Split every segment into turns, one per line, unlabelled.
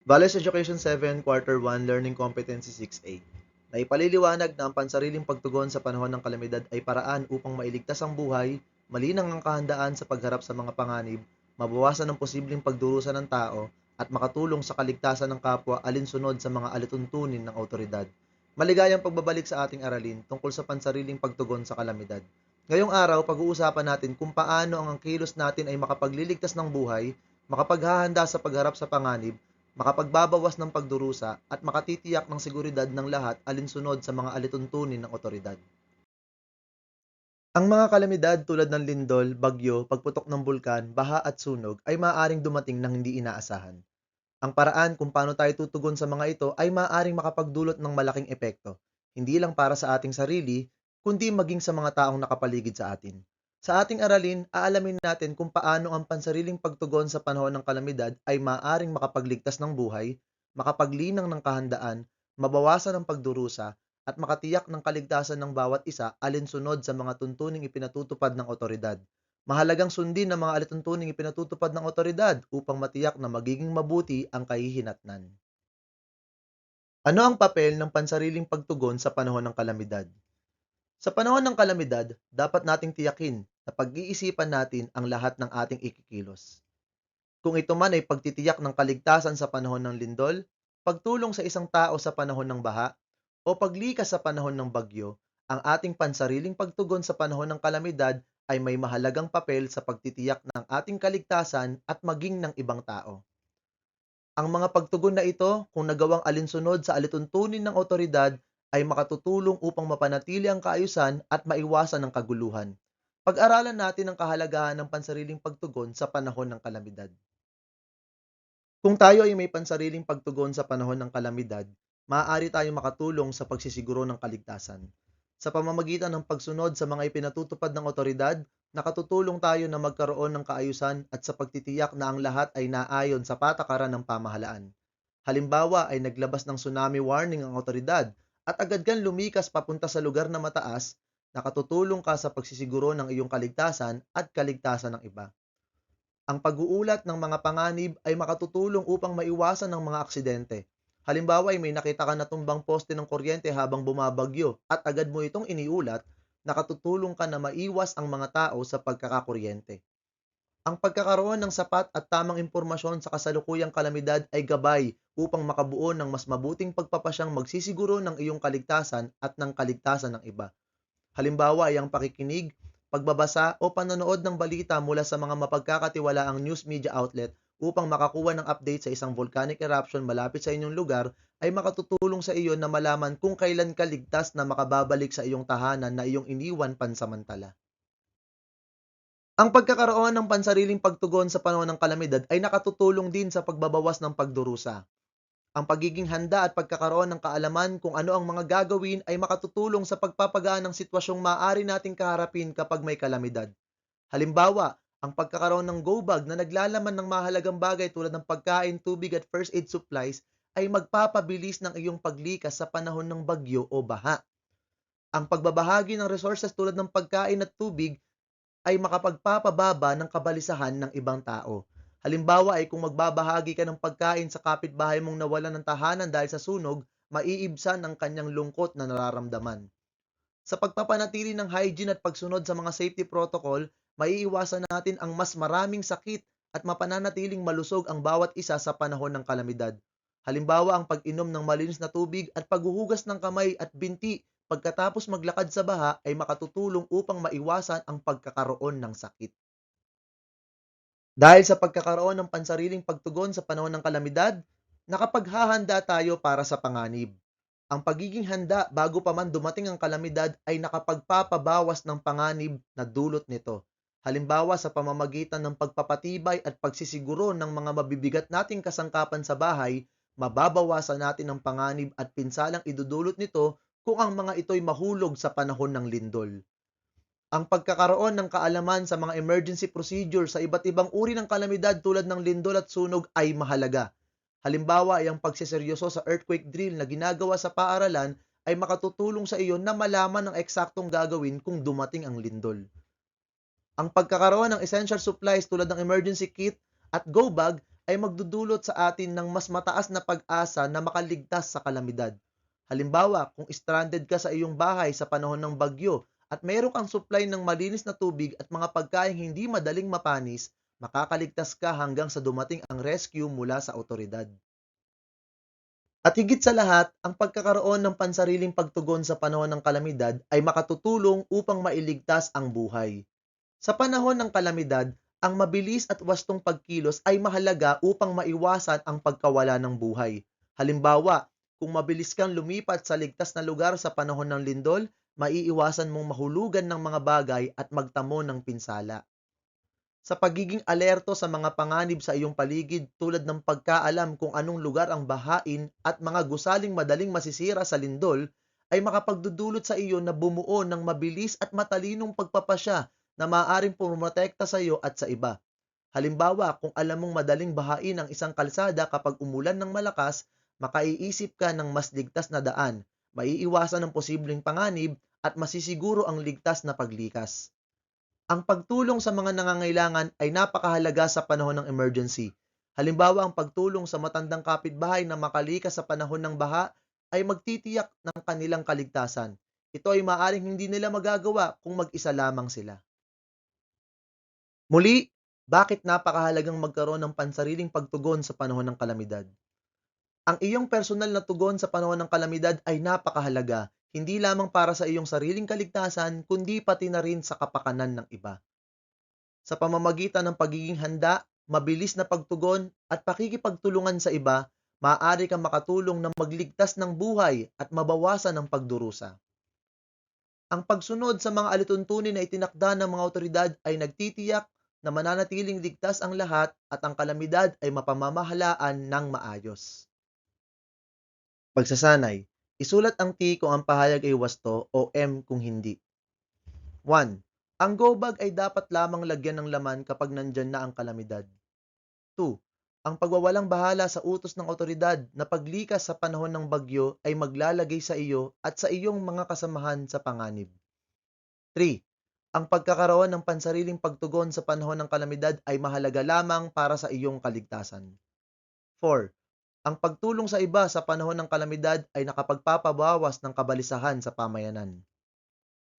Values Education 7, Quarter 1, Learning Competency 6A. Naipaliliwanag na ang pansariling pagtugon sa panahon ng kalamidad ay paraan upang mailigtas ang buhay, malinang ang kahandaan sa pagharap sa mga panganib, mabawasan ang posibleng pagdurusa ng tao, at makatulong sa kaligtasan ng kapwa alinsunod sa mga alituntunin ng awtoridad. Maligayang pagbabalik sa ating aralin tungkol sa pansariling pagtugon sa kalamidad. Ngayong araw, pag-uusapan natin kung paano ang kilos natin ay makapagliligtas ng buhay, makapaghahanda sa pagharap sa panganib, makapagbabawas ng pagdurusa at makatitiyak ng seguridad ng lahat alinsunod sa mga alituntunin ng otoridad. Ang mga kalamidad tulad ng lindol, bagyo, pagputok ng bulkan, baha at sunog ay maaaring dumating nang hindi inaasahan. Ang paraan kung paano tayo tutugon sa mga ito ay maaaring makapagdulot ng malaking epekto, hindi lang para sa ating sarili, kundi maging sa mga taong nakapaligid sa atin. Sa ating aralin, aalamin natin kung paano ang pansariling pagtugon sa panahon ng kalamidad ay maaaring makapagligtas ng buhay, makapaglinang ng kahandaan, mabawasan ang pagdurusa, at makatiyak ng kaligtasan ng bawat isa alinsunod sa mga tuntuning ipinatutupad ng otoridad. Mahalagang sundin ang mga alituntuning ipinatutupad ng otoridad upang matiyak na magiging mabuti ang kahihinatnan. Ano ang papel ng pansariling pagtugon sa panahon ng kalamidad? Sa panahon ng kalamidad, dapat nating tiyakin na pag-iisipan natin ang lahat ng ating ikikilos. Kung ito man ay pagtitiyak ng kaligtasan sa panahon ng lindol, pagtulong sa isang tao sa panahon ng baha, o paglikas sa panahon ng bagyo, ang ating pansariling pagtugon sa panahon ng kalamidad ay may mahalagang papel sa pagtitiyak ng ating kaligtasan at maging ng ibang tao. Ang mga pagtugon na ito, kung nagawang alinsunod sa alituntunin ng otoridad, ay makatutulong upang mapanatili ang kaayusan at maiwasan ang kaguluhan. Pag-aralan natin ang kahalagahan ng pansariling pagtugon sa panahon ng kalamidad. Kung tayo ay may pansariling pagtugon sa panahon ng kalamidad, maaari tayong makatulong sa pagsisiguro ng kaligtasan. Sa pamamagitan ng pagsunod sa mga ipinatutupad ng otoridad, nakatutulong tayo na magkaroon ng kaayusan at sa pagtitiyak na ang lahat ay naayon sa patakaran ng pamahalaan. Halimbawa ay naglabas ng tsunami warning ang otoridad at agad kang lumikas papunta sa lugar na mataas, nakatutulong ka sa pagsisiguro ng iyong kaligtasan at kaligtasan ng iba. Ang pag-uulat ng mga panganib ay makatutulong upang maiwasan ng mga aksidente. Halimbawa ay may nakita ka na tumbang poste ng kuryente habang bumabagyo at agad mo itong iniulat, nakatutulong ka na maiwas ang mga tao sa pagkakakuryente. Ang pagkakaroon ng sapat at tamang impormasyon sa kasalukuyang kalamidad ay gabay upang makabuo ng mas mabuting pagpapasyang magsisiguro ng iyong kaligtasan at ng kaligtasan ng iba. Halimbawa ay ang pakikinig, pagbabasa o panonood ng balita mula sa mga mapagkakatiwalaang news media outlet upang makakuha ng update sa isang volcanic eruption malapit sa inyong lugar ay makatutulong sa iyo na malaman kung kailan ka ligtas na makababalik sa iyong tahanan na iyong iniwan pansamantala. Ang pagkakaroon ng pansariling pagtugon sa panahon ng kalamidad ay nakatutulong din sa pagbabawas ng pagdurusa. Ang pagiging handa at pagkakaroon ng kaalaman kung ano ang mga gagawin ay makatutulong sa pagpapagaan ng sitwasyong maaari nating kaharapin kapag may kalamidad. Halimbawa, ang pagkakaroon ng go bag na naglalaman ng mahalagang bagay tulad ng pagkain, tubig at first aid supplies ay magpapabilis ng iyong paglikas sa panahon ng bagyo o baha. Ang pagbabahagi ng resources tulad ng pagkain at tubig ay makapagpapababa ng kabalisahan ng ibang tao. Halimbawa ay kung magbabahagi ka ng pagkain sa kapitbahay mong nawalan ng tahanan dahil sa sunog, maiibsan ang kanyang lungkot na nararamdaman. Sa pagpapanatili ng hygiene at pagsunod sa mga safety protocol, maiiwasan natin ang mas maraming sakit at mapananatiling malusog ang bawat isa sa panahon ng kalamidad. Halimbawa ang pag-inom ng malinis na tubig at paghuhugas ng kamay at binti pagkatapos maglakad sa baha ay makatutulong upang maiwasan ang pagkakaroon ng sakit. Dahil sa pagkakaroon ng pansariling pagtugon sa panahon ng kalamidad, nakapaghahanda tayo para sa panganib. Ang pagiging handa bago pa man dumating ang kalamidad ay nakapagpapabawas ng panganib na dulot nito. Halimbawa sa pamamagitan ng pagpapatibay at pagsisiguro ng mga mabibigat nating kasangkapan sa bahay, mababawasan natin ang panganib at pinsalang idudulot nito kung ang mga ito'y mahulog sa panahon ng lindol. Ang pagkakaroon ng kaalaman sa mga emergency procedure sa iba't ibang uri ng kalamidad tulad ng lindol at sunog ay mahalaga. Halimbawa ay ang pagseseryoso sa earthquake drill na ginagawa sa paaralan ay makatutulong sa iyo na malaman ang eksaktong gagawin kung dumating ang lindol. Ang pagkakaroon ng essential supplies tulad ng emergency kit at go bag ay magdudulot sa atin ng mas mataas na pag-asa na makaligtas sa kalamidad. Halimbawa, kung stranded ka sa iyong bahay sa panahon ng bagyo at mayroon kang supply ng malinis na tubig at mga pagkain hindi madaling mapanis, makakaligtas ka hanggang sa dumating ang rescue mula sa otoridad. At higit sa lahat, ang pagkakaroon ng pansariling pagtugon sa panahon ng kalamidad ay makatutulong upang mailigtas ang buhay. Sa panahon ng kalamidad, ang mabilis at wastong pagkilos ay mahalaga upang maiwasan ang pagkawala ng buhay. Halimbawa, kung mabilis kang lumipat sa ligtas na lugar sa panahon ng lindol, maiiwasan mong mahulugan ng mga bagay at magtamo ng pinsala. Sa pagiging alerto sa mga panganib sa iyong paligid tulad ng pagkaalam kung anong lugar ang bahain at mga gusaling madaling masisira sa lindol, ay makapagdudulot sa iyo na bumuo ng mabilis at matalinong pagpapasya na maaaring pumotekta sa iyo at sa iba. Halimbawa, kung alam mong madaling bahain ang isang kalsada kapag umulan ng malakas, makaiisip ka ng mas ligtas na daan, maiiwasan ang posibleng panganib at masisiguro ang ligtas na paglikas. Ang pagtulong sa mga nangangailangan ay napakahalaga sa panahon ng emergency. Halimbawa, ang pagtulong sa matandang kapitbahay na makalikas sa panahon ng baha ay magtitiyak ng kanilang kaligtasan. Ito ay maaaring hindi nila magagawa kung mag-isa lamang sila. Muli, bakit napakahalagang magkaroon ng pansariling pagtugon sa panahon ng kalamidad? Ang iyong personal na tugon sa panahon ng kalamidad ay napakahalaga, hindi lamang para sa iyong sariling kaligtasan, kundi pati na rin sa kapakanan ng iba. Sa pamamagitan ng pagiging handa, mabilis na pagtugon at pakikipagtulungan sa iba, maaari kang makatulong na magligtas ng buhay at mabawasan ang pagdurusa. Ang pagsunod sa mga alituntunin na itinakda ng mga otoridad ay nagtitiyak na mananatiling ligtas ang lahat at ang kalamidad ay mapamamahalaan ng maayos. Pagsasanay. Isulat ang T kung ang pahayag ay wasto o M kung hindi. 1. Ang go bag ay dapat lamang lagyan ng laman kapag nandyan na ang kalamidad. 2. Ang pagwawalang bahala sa utos ng otoridad na paglikas sa panahon ng bagyo ay maglalagay sa iyo at sa iyong mga kasamahan sa panganib. 3. Ang pagkakaroon ng pansariling pagtugon sa panahon ng kalamidad ay mahalaga lamang para sa iyong kaligtasan. 4. Ang pagtulong sa iba sa panahon ng kalamidad ay nakapagpapabawas ng kabalisahan sa pamayanan.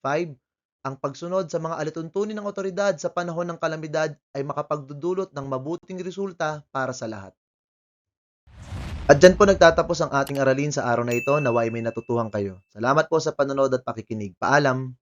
5. Ang pagsunod sa mga alituntunin ng otoridad sa panahon ng kalamidad ay makapagdudulot ng mabuting resulta para sa lahat. At dyan po nagtatapos ang ating aralin sa araw na ito. Naway may natutuhan kayo. Salamat po sa panonood at pakikinig. Paalam!